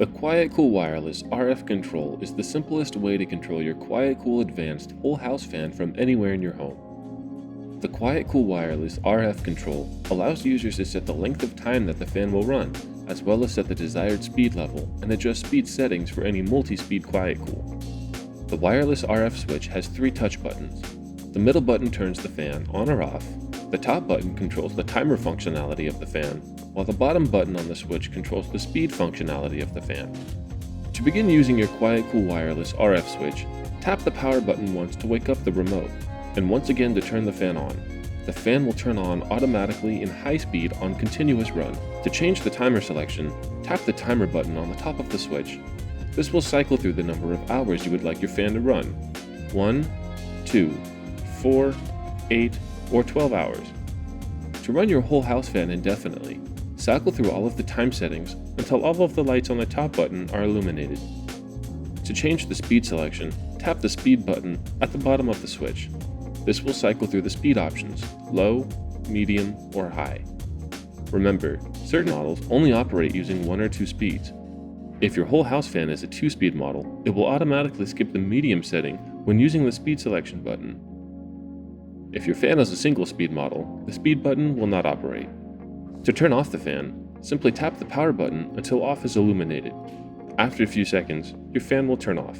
The QuietCool wireless RF control is the simplest way to control your QuietCool advanced whole house fan from anywhere in your home. The QuietCool wireless RF control allows users to set the length of time that the fan will run, as well as set the desired speed level and adjust speed settings for any multi-speed QuietCool. The wireless RF switch has 3 touch buttons. The middle button turns the fan on or off. The top button controls the timer functionality of the fan, while the bottom button on the switch controls the speed functionality of the fan. To begin using your QuietCool wireless RF switch, tap the power button once to wake up the remote, and once again to turn the fan on. The fan will turn on automatically in high speed on continuous run. To change the timer selection, tap the timer button on the top of the switch. This will cycle through the number of hours you would like your fan to run: 1, 2, 4, 8, or 12 hours. To run your whole house fan indefinitely, cycle through all of the time settings until all of the lights on the top button are illuminated. To change the speed selection, tap the speed button at the bottom of the switch. This will cycle through the speed options: low, medium, or high. Remember, certain models only operate using 1 or 2 speeds. If your whole house fan is a 2-speed model, it will automatically skip the medium setting when using the speed selection button. If your fan is a single-speed model, the speed button will not operate. To turn off the fan, simply tap the power button until off is illuminated. After a few seconds, your fan will turn off.